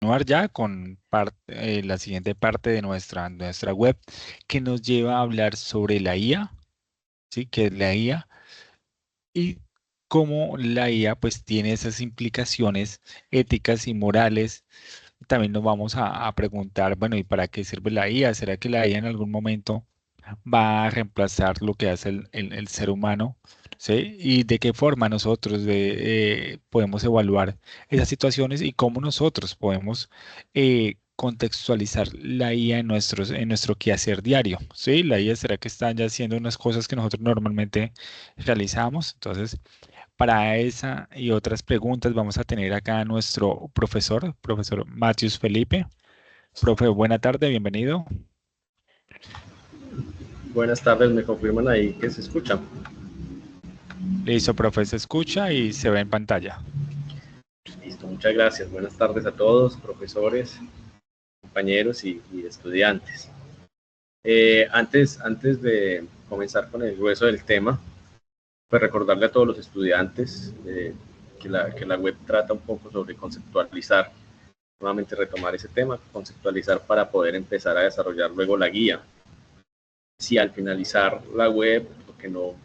continuar ya con la siguiente parte de nuestra web que nos lleva a hablar sobre la IA, ¿sí? Que es la IA y cómo la IA pues tiene esas implicaciones éticas y morales. También nos vamos a preguntar, bueno, ¿y para qué sirve la IA? ¿Será que la IA en algún momento va a reemplazar lo que hace el ser humano? ¿Sí? ¿Y de qué forma nosotros podemos evaluar esas situaciones y cómo nosotros podemos contextualizar la IA en nuestro quehacer diario? ¿Sí? La IA será que están ya haciendo unas cosas que nosotros normalmente realizamos. Entonces, para esa y otras preguntas vamos a tener acá a nuestro profesor Matius Felipe. Profe, buena tarde, bienvenido. Buenas tardes, me confirman ahí que se escucha. Listo, profe, se escucha y se ve en pantalla. Listo, muchas gracias. Buenas tardes a todos, profesores, compañeros y estudiantes. Antes de comenzar con el grueso del tema, pues recordarle a todos los estudiantes que la web trata un poco sobre conceptualizar, nuevamente retomar ese tema, conceptualizar para poder empezar a desarrollar luego la guía. Si al finalizar la web, porque no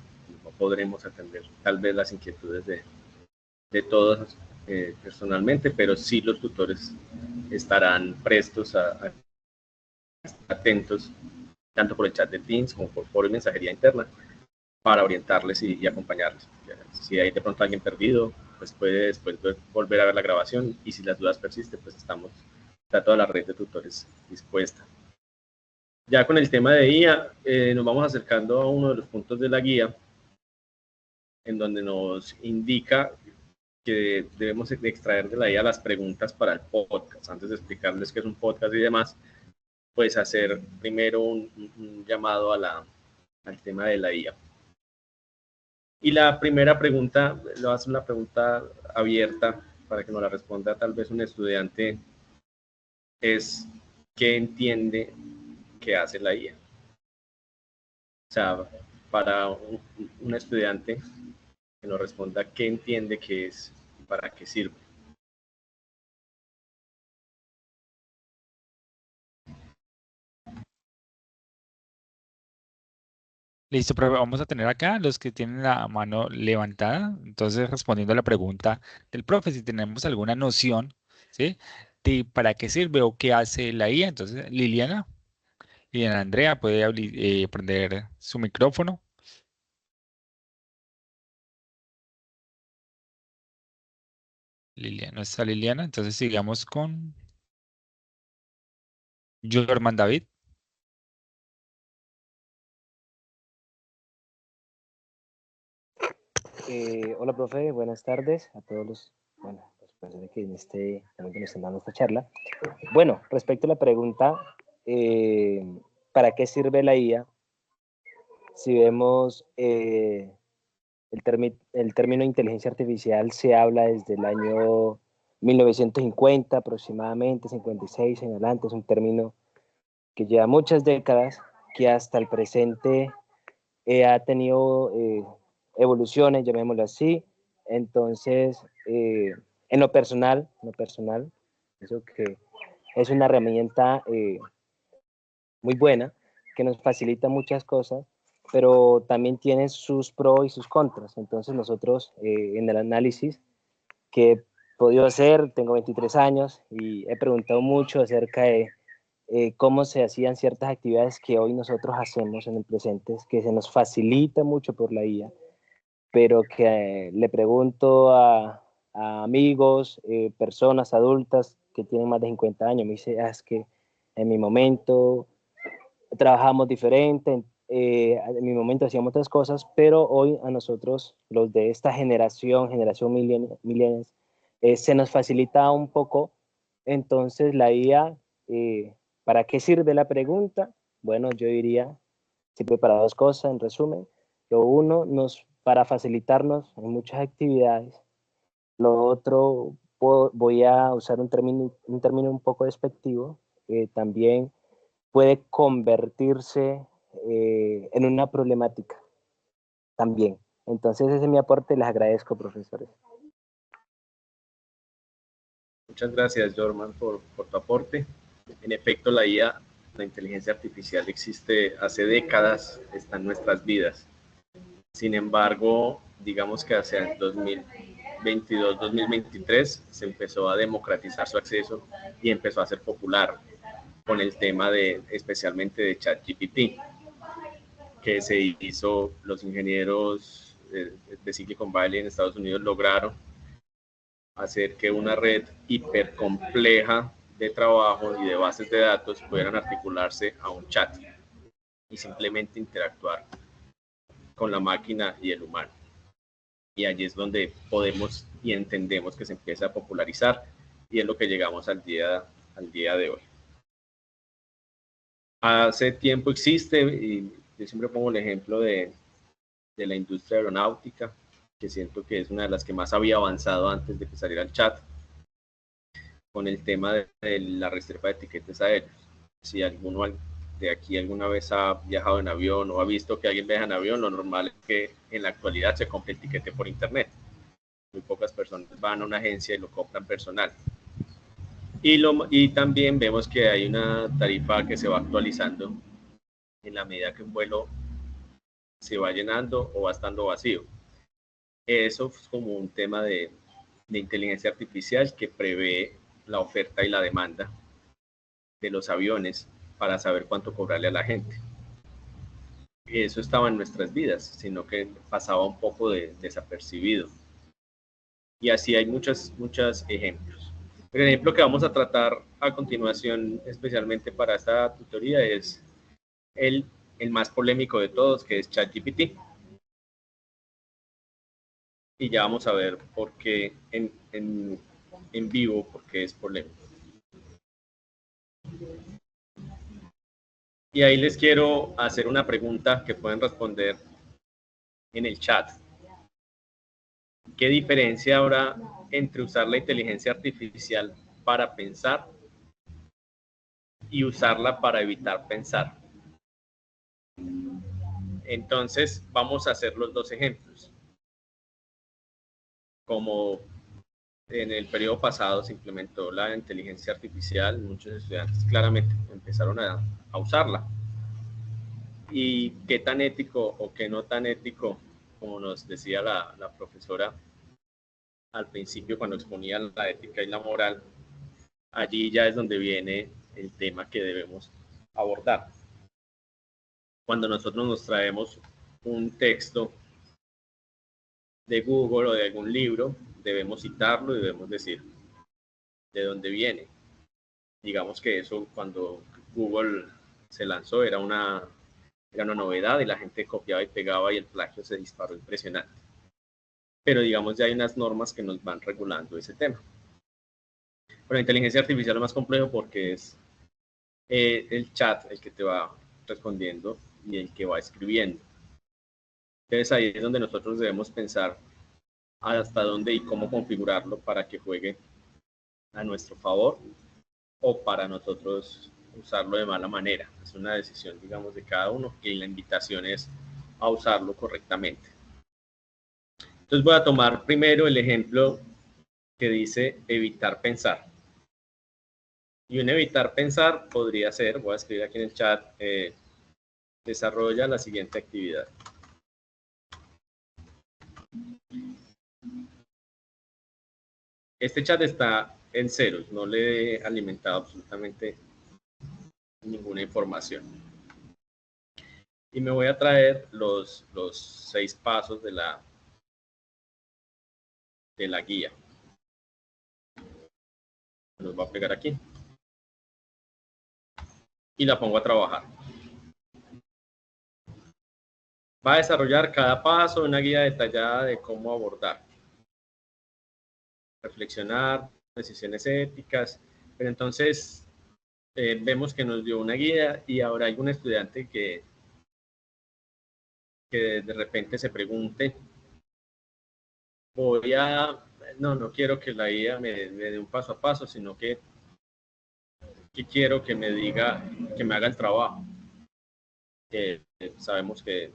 podremos atender tal vez las inquietudes de todos personalmente, pero sí los tutores estarán prestos atentos, tanto por el chat de Teams como por foro y mensajería interna, para orientarles y acompañarles. Si hay de pronto alguien perdido, pues puede después volver a ver la grabación y si las dudas persisten, pues está toda la red de tutores dispuesta. Ya con el tema de IA, nos vamos acercando a uno de los puntos de la guía, en donde nos indica que debemos extraer de la IA las preguntas para el podcast. Antes de explicarles qué es un podcast y demás, pues hacer primero un llamado al tema de la IA. Y la primera pregunta, le voy a hacer una pregunta abierta para que nos la responda tal vez un estudiante, es ¿qué entiende que hace la IA? O sea, para un estudiante que nos responda qué entiende que es y para qué sirve. Listo, profe, vamos a tener acá los que tienen la mano levantada. Entonces, respondiendo a la pregunta del profe, si tenemos alguna noción, ¿sí? De para qué sirve o qué hace la IA. Entonces, Liliana Andrea puede prender su micrófono. Liliana, no está Liliana. Entonces, sigamos con Jorman David. Hola, profe, buenas tardes a todos las personas que en este momento nos están dando esta charla. Bueno, respecto a la pregunta, eh, ¿para qué sirve la IA? Si vemos el término inteligencia artificial se habla desde el año 1950 aproximadamente, 56 en adelante, es un término que lleva muchas décadas, que hasta el presente ha tenido evoluciones, llamémoslo así. Entonces, en lo personal, eso que es una herramienta muy buena, que nos facilita muchas cosas, pero también tiene sus pros y sus contras. Entonces, nosotros en el análisis que he podido hacer, tengo 23 años y he preguntado mucho acerca de cómo se hacían ciertas actividades que hoy nosotros hacemos en el presente, que se nos facilita mucho por la IA, pero que le pregunto a amigos, personas adultas que tienen más de 50 años, me dice, es que en mi momento trabajamos diferente, en mi momento hacíamos otras cosas, pero hoy a nosotros, los de esta generación millennials, se nos facilita un poco. Entonces la IA, ¿para qué sirve la pregunta? Bueno, yo diría, sirve para dos cosas, en resumen. Lo uno, para facilitarnos en muchas actividades. Lo otro, voy a usar un término un poco despectivo, también puede convertirse en una problemática también. Entonces ese es mi aporte, les agradezco, profesores. Muchas gracias, Jorman, por tu aporte. En efecto, la IA, la inteligencia artificial, existe hace décadas, está en nuestras vidas. Sin embargo, digamos que hacia el 2022-2023 se empezó a democratizar su acceso y empezó a ser popular con el tema especialmente de ChatGPT, que se hizo, los ingenieros de Silicon Valley en Estados Unidos lograron hacer que una red hipercompleja de trabajo y de bases de datos pudieran articularse a un chat y simplemente interactuar con la máquina y el humano. Y allí es donde podemos y entendemos que se empieza a popularizar y es lo que llegamos al día de hoy. Hace tiempo existe, y yo siempre pongo el ejemplo de la industria aeronáutica, que siento que es una de las que más había avanzado antes de que saliera el chat, con el tema de la reserva de etiquetes aéreos. Si alguno de aquí alguna vez ha viajado en avión o ha visto que alguien viaja en avión, lo normal es que en la actualidad se compre el tiquete por internet. Muy pocas personas van a una agencia y lo compran personal. Y también vemos que hay una tarifa que se va actualizando en la medida que un vuelo se va llenando o va estando vacío. Eso es como un tema de inteligencia artificial que prevé la oferta y la demanda de los aviones para saber cuánto cobrarle a la gente. Eso estaba en nuestras vidas, sino que pasaba un poco desapercibido. Y así hay muchos ejemplos. El ejemplo que vamos a tratar a continuación, especialmente para esta tutoría, es el más polémico de todos, que es ChatGPT. Y ya vamos a ver por qué en vivo, por qué es polémico. Y ahí les quiero hacer una pregunta que pueden responder en el chat. ¿Qué diferencia habrá entre usar la inteligencia artificial para pensar y usarla para evitar pensar? Entonces, vamos a hacer los dos ejemplos. Como en el periodo pasado se implementó la inteligencia artificial, muchos estudiantes claramente empezaron a usarla. Y qué tan ético o qué no tan ético, como nos decía la profesora al principio cuando exponía la ética y la moral, allí ya es donde viene el tema que debemos abordar. Cuando nosotros nos traemos un texto de Google o de algún libro, debemos citarlo y debemos decir de dónde viene. Digamos que eso cuando Google se lanzó era una novedad y la gente copiaba y pegaba y el plagio se disparó impresionante. Pero digamos ya hay unas normas que nos van regulando ese tema. Pero la inteligencia artificial es más complejo porque es el chat el que te va respondiendo y el que va escribiendo. Entonces ahí es donde nosotros debemos pensar hasta dónde y cómo configurarlo para que juegue a nuestro favor o para nosotros usarlo de mala manera. Es una decisión, digamos, de cada uno y la invitación es a usarlo correctamente. Entonces voy a tomar primero el ejemplo que dice evitar pensar. Y un evitar pensar podría ser, voy a escribir aquí en el chat, desarrolla la siguiente actividad. Este chat está en ceros, no le he alimentado absolutamente ninguna información. Y me voy a traer los 6 pasos de la guía. Los voy a pegar aquí. Y la pongo a trabajar. Va a desarrollar cada paso una guía detallada de cómo abordar. Reflexionar, decisiones éticas. Pero entonces vemos que nos dio una guía y ahora hay un estudiante que de repente se pregunte, no quiero que la guía me dé un paso a paso, sino que quiero que me diga, que me haga el trabajo. Que sabemos que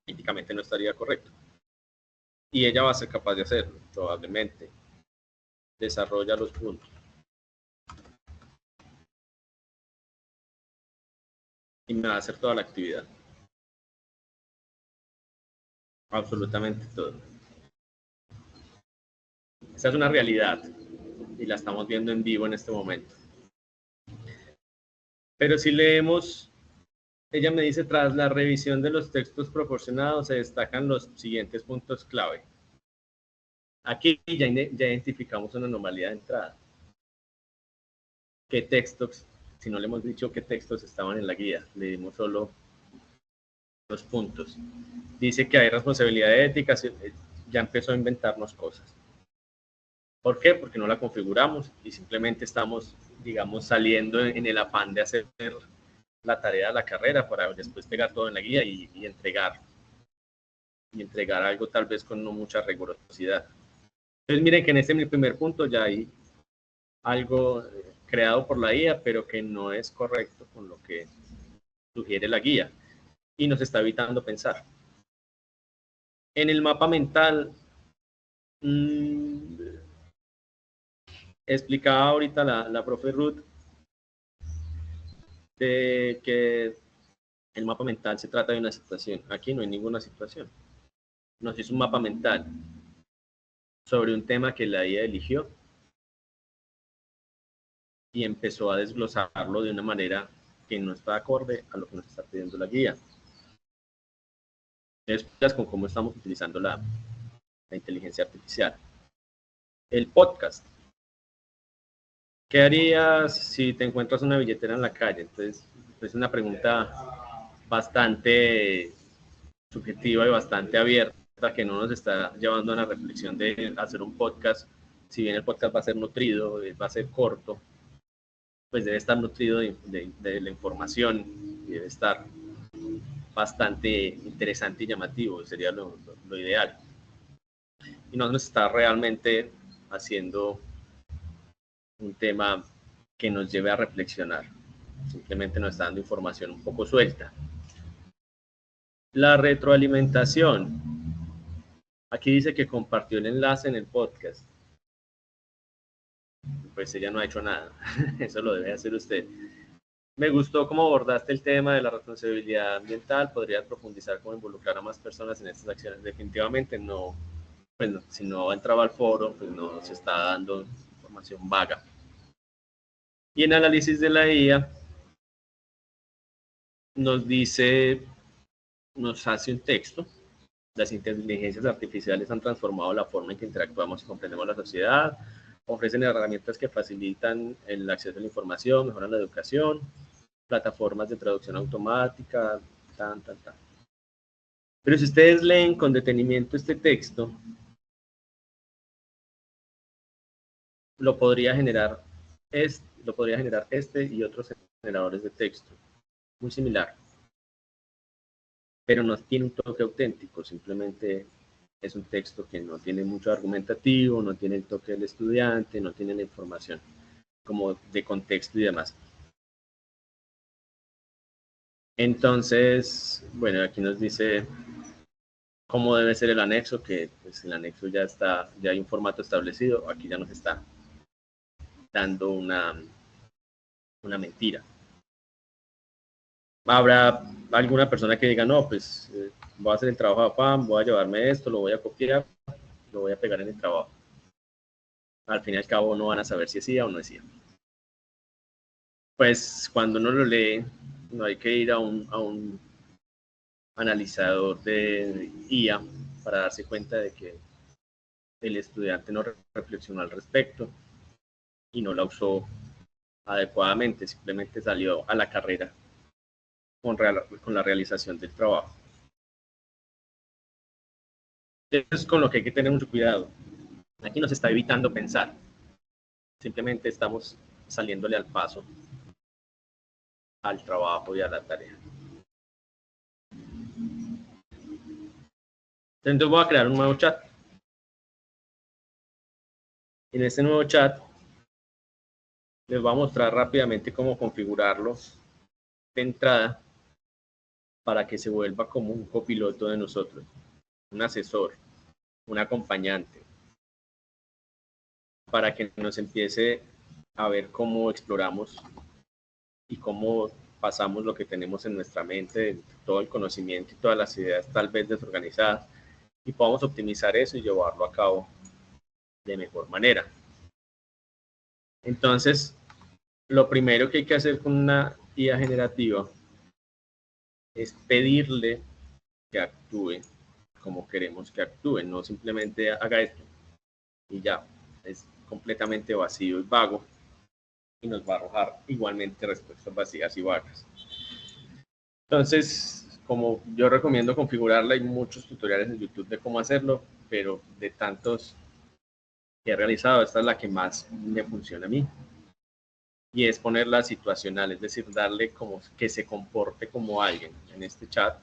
éticamente no estaría correcto. Y ella va a ser capaz de hacerlo, probablemente. desarrolla los puntos. Y me va a hacer toda la actividad. Absolutamente todo. Esta es una realidad y la estamos viendo en vivo en este momento. Pero si leemos, ella me dice, tras la revisión de los textos proporcionados se destacan los siguientes puntos clave. Aquí ya identificamos una anomalía de entrada. ¿Qué textos? Si no le hemos dicho qué textos estaban en la guía, le dimos solo los puntos. Dice que hay responsabilidad ética, ya empezó a inventarnos cosas. ¿Por qué? Porque no la configuramos y simplemente estamos, digamos, saliendo en el afán de hacer la tarea de la carrera para después pegar todo en la guía y entregar. Y entregar algo tal vez con no mucha rigurosidad. Entonces miren que en este mi primer punto ya hay algo creado por la guía, pero que no es correcto con lo que sugiere la guía y nos está evitando pensar. En el mapa mental, explicaba ahorita la profe Ruth de que el mapa mental se trata de una situación. Aquí no hay ninguna situación. Nos hizo un mapa mental sobre un tema que la guía eligió y empezó a desglosarlo de una manera que no está acorde a lo que nos está pidiendo la guía. Después con cómo estamos utilizando la inteligencia artificial. El podcast. ¿Qué harías si te encuentras una billetera en la calle? Entonces, es una pregunta bastante subjetiva y bastante abierta que no nos está llevando a una reflexión de hacer un podcast. Si bien el podcast va a ser nutrido, va a ser corto, pues debe estar nutrido de la información y debe estar bastante interesante y llamativo, sería lo ideal. Y no nos está realmente haciendo un tema que nos lleve a reflexionar. Simplemente nos está dando información un poco suelta. La retroalimentación. Aquí dice que compartió el enlace en el podcast. Pues ella no ha hecho nada. Eso lo debe hacer usted. Me gustó cómo abordaste el tema de la responsabilidad ambiental. ¿Podrías profundizar cómo involucrar a más personas en estas acciones? Definitivamente no. Pues no, si no entraba al foro, pues no se está dando información vaga. Y en análisis de la IA nos dice, nos hace un texto. Las inteligencias artificiales han transformado la forma en que interactuamos y comprendemos la sociedad, ofrecen herramientas que facilitan el acceso a la información, mejoran la educación, plataformas de traducción automática, tan. Pero si ustedes leen con detenimiento este texto, lo podría generar este y otros generadores de texto, muy similar, pero no tiene un toque auténtico, simplemente es un texto que no tiene mucho argumentativo, no tiene el toque del estudiante, no tiene la información como de contexto y demás. Entonces, bueno, aquí nos dice cómo debe ser el anexo, que pues el anexo ya hay un formato establecido, aquí ya nos está dando una mentira. Habrá alguna persona que diga, no, pues voy a hacer el trabajo de afán, voy a llevarme esto, lo voy a copiar, lo voy a pegar en el trabajo. Al fin y al cabo no van a saber si es IA o no es IA. Pues cuando uno lo lee, no hay que ir a un analizador de IA para darse cuenta de que el estudiante no reflexionó al respecto y no la usó adecuadamente, simplemente salió a la carrera con la realización del trabajo. Eso es con lo que hay que tener mucho cuidado. Aquí nos está evitando pensar. Simplemente estamos saliéndole al paso al trabajo y a la tarea. Entonces voy a crear un nuevo chat. En este nuevo chat les voy a mostrar rápidamente cómo configurarlo de entrada para que se vuelva como un copiloto de nosotros, un asesor, un acompañante. para que nos empiece a ver cómo exploramos y cómo pasamos lo que tenemos en nuestra mente, todo el conocimiento y todas las ideas tal vez desorganizadas, y podamos optimizar eso y llevarlo a cabo de mejor manera. Entonces, lo primero que hay que hacer con una IA generativa es pedirle que actúe como queremos que actúe, no simplemente haga esto y ya, es completamente vacío y vago y nos va a arrojar igualmente respuestas vacías y vagas. Entonces, como yo recomiendo configurarla, hay muchos tutoriales en YouTube de cómo hacerlo, pero de tantos que he realizado, esta es la que más me funciona a mí. Y es ponerla situacional, es decir, darle como que se comporte como alguien. En este chat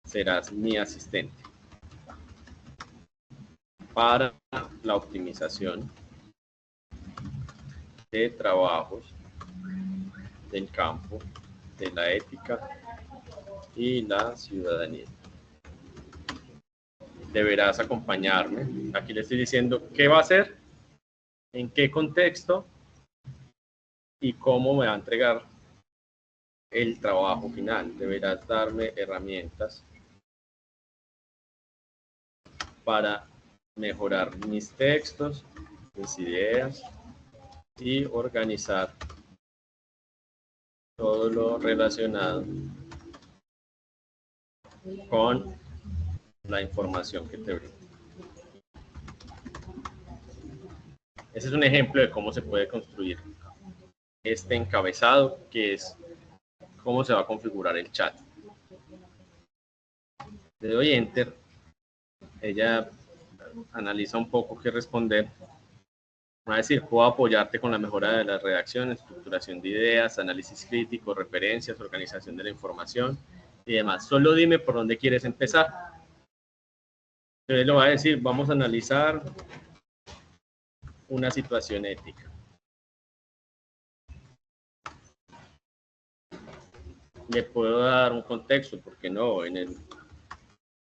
serás mi asistente para la optimización de trabajos del campo, de la ética y la ciudadanía. Deberás acompañarme. Aquí le estoy diciendo qué va a hacer, en qué contexto y cómo me va a entregar el trabajo final. Deberás darme herramientas para mejorar mis textos, mis ideas y organizar todo lo relacionado con la información que te brindo. Ese es un ejemplo de cómo se puede construir este encabezado, que es cómo se va a configurar el chat. Le doy Enter. Ella analiza un poco qué responder. Va a decir, puedo apoyarte con la mejora de la redacción, estructuración de ideas, análisis crítico, referencias, organización de la información y demás. Solo dime por dónde quieres empezar. Entonces le va a decir, vamos a analizar una situación ética. Le puedo dar un contexto, porque no, en el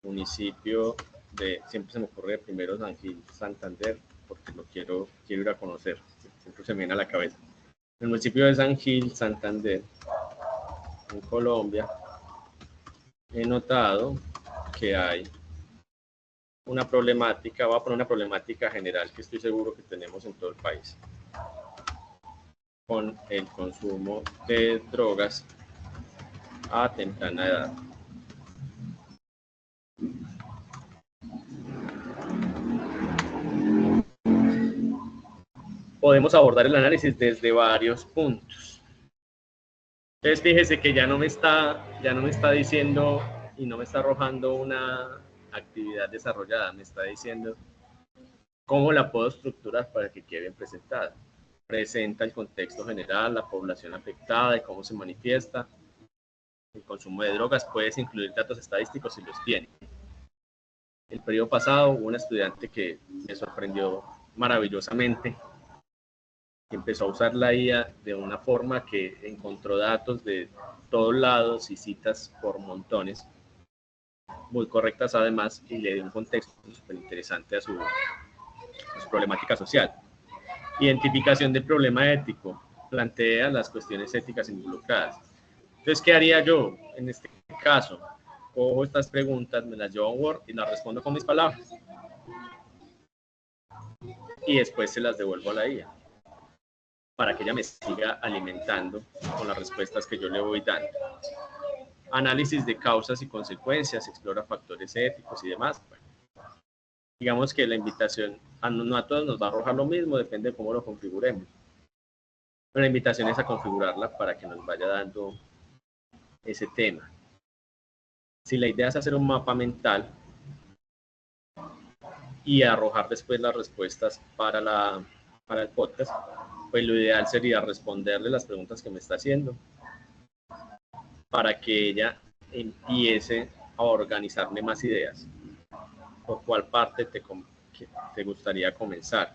municipio de, siempre se me ocurre primero San Gil, Santander, porque lo quiero ir a conocer, siempre se me viene a la cabeza. En el municipio de San Gil, Santander, en Colombia, he notado que hay una problemática, voy a poner una problemática general que estoy seguro que tenemos en todo el país, con el consumo de drogas a temprana edad. Podemos abordar el análisis desde varios puntos. Entonces fíjese que ya no me está diciendo y no me está arrojando una actividad desarrollada, me está diciendo cómo la puedo estructurar para que quede bien presentada. Presenta el contexto general, la población afectada y cómo se manifiesta. El consumo de drogas, puedes incluir datos estadísticos si los tiene. El periodo pasado hubo una estudiante que me sorprendió maravillosamente, que empezó a usar la IA de una forma que encontró datos de todos lados y citas por montones, muy correctas además, y le dio un contexto súper interesante a su problemática social. Identificación del problema ético, plantea las cuestiones éticas involucradas. Entonces, ¿qué haría yo en este caso? Cojo estas preguntas, me las llevo a Word y las respondo con mis palabras. Y después se las devuelvo a la IA para que ella me siga alimentando con las respuestas que yo le voy dando. Análisis de causas y consecuencias, explora factores éticos y demás. Bueno, digamos que la invitación, no a todos nos va a arrojar lo mismo, depende de cómo lo configuremos. Pero la invitación es a configurarla para que nos vaya dando ese tema. Si la idea es hacer un mapa mental y arrojar después las respuestas para el podcast, pues lo ideal sería responderle las preguntas que me está haciendo para que ella empiece a organizarme más ideas. ¿Por cuál parte te gustaría comenzar?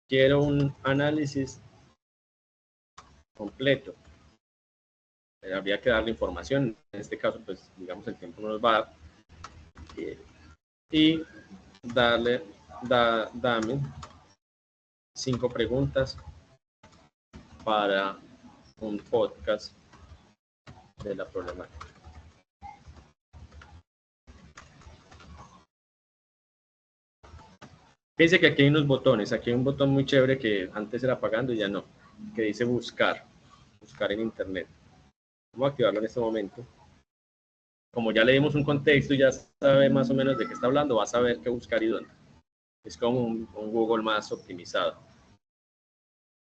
Quiero un análisis completo. Habría que darle información. En este caso, pues, digamos, el tiempo no nos va a dar. Y dame 5 preguntas para un podcast de la problemática. Fíjense que aquí hay unos botones. Aquí hay un botón muy chévere que antes era apagando y ya no, que dice buscar en internet. Vamos a activarlo en este momento. Como ya le dimos un contexto y ya sabe más o menos de qué está hablando, va a saber qué buscar y dónde. Es como un Google más optimizado.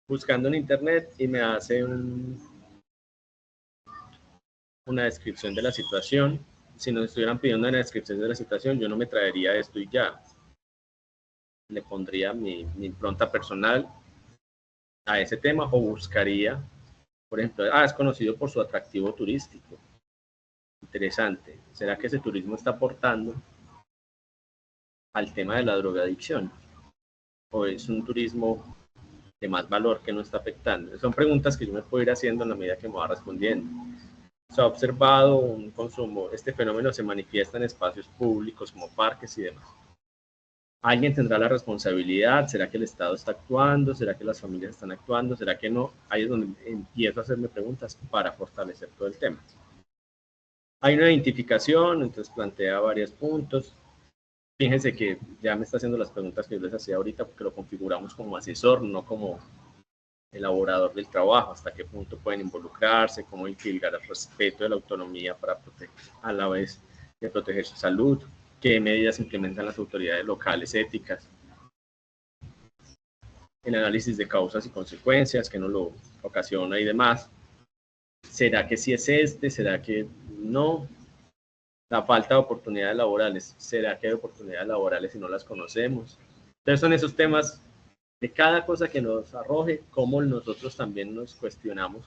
Buscando en internet y me hace una descripción de la situación. Si nos estuvieran pidiendo una descripción de la situación, yo no me traería esto y ya. Le pondría mi impronta personal a ese tema o buscaría, por ejemplo, es conocido por su atractivo turístico. Interesante. ¿Será que ese turismo está aportando al tema de la drogadicción? ¿O es un turismo de más valor que no está afectando? Son preguntas que yo me puedo ir haciendo en la medida que me va respondiendo. Se ha observado un consumo, este fenómeno se manifiesta en espacios públicos como parques y demás. ¿Alguien tendrá la responsabilidad? ¿Será que el Estado está actuando? ¿Será que las familias están actuando? ¿Será que no? Ahí es donde empiezo a hacerme preguntas para fortalecer todo el tema. Hay una identificación, entonces plantea varios puntos. Fíjense que ya me está haciendo las preguntas que yo les hacía ahorita porque lo configuramos como asesor, no como elaborador del trabajo. Hasta qué punto pueden involucrarse, cómo infiltrar el respeto de la autonomía para proteger, a la vez de proteger su salud, qué medidas implementan las autoridades locales éticas, el análisis de causas y consecuencias, que no lo ocasiona y demás. ¿Será que sí es ¿Será que no? La falta de oportunidades laborales. ¿Será que hay oportunidades laborales si no las conocemos? Entonces son esos temas de cada cosa que nos arroje, cómo nosotros también nos cuestionamos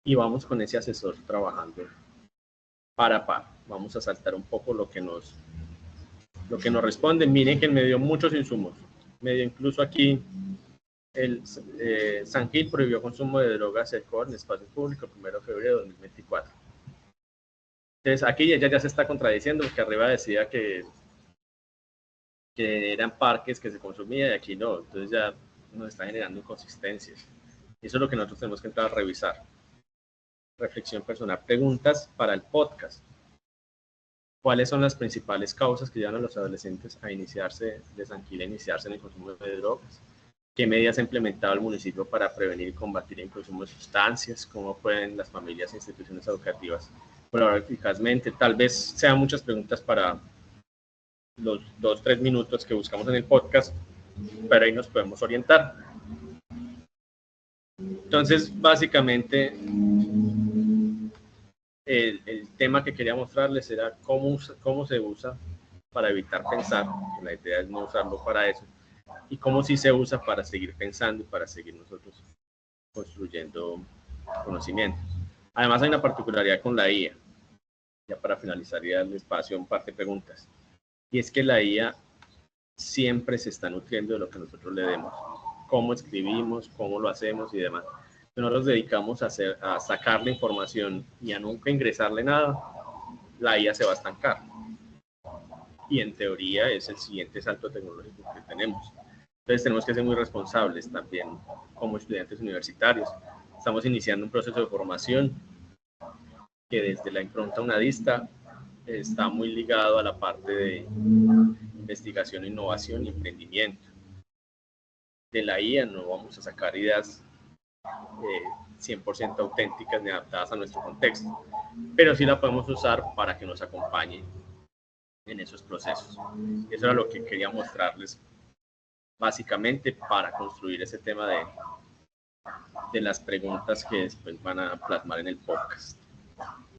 y vamos con ese asesor trabajando par a par. Vamos a saltar un poco lo que nos responde. Miren que me dio muchos insumos. Me dio incluso aquí San Gil prohibió consumo de drogas y alcohol en espacios públicos el 1 de febrero de 2024. Entonces aquí ella ya se está contradiciendo porque arriba decía que eran parques que se consumía y aquí no. Entonces ya nos está generando inconsistencias. Eso es lo que nosotros tenemos que entrar a revisar. Reflexión personal. Preguntas para el podcast. ¿Cuáles son las principales causas que llevan a los adolescentes a iniciarse en el consumo de drogas? ¿Qué medidas ha implementado el municipio para prevenir y combatir el consumo de sustancias? ¿Cómo pueden las familias e instituciones educativas colaborar eficazmente? Tal vez sean muchas preguntas para los 2-3 minutos que buscamos en el podcast, pero ahí nos podemos orientar. Entonces, básicamente, el tema que quería mostrarles era cómo se usa para evitar pensar. La idea es no usarlo para eso. Y cómo sí se usa para seguir pensando y para seguir nosotros construyendo conocimientos. Además, hay una particularidad con la IA. Ya para finalizar el espacio, un par de preguntas. Y es que la IA siempre se está nutriendo de lo que nosotros le demos. Cómo escribimos, cómo lo hacemos y demás. Si no nos dedicamos a sacar la información y a nunca ingresarle nada, la IA se va a estancar. Y en teoría es el siguiente salto tecnológico que tenemos. Entonces tenemos que ser muy responsables también como estudiantes universitarios. Estamos iniciando un proceso de formación que desde la impronta unadista está muy ligado a la parte de investigación, innovación y emprendimiento. De la IA no vamos a sacar ideas 100% auténticas ni adaptadas a nuestro contexto, pero sí la podemos usar para que nos acompañe en esos procesos. Eso era lo que quería mostrarles básicamente para construir ese tema de las preguntas que después van a plasmar en el podcast.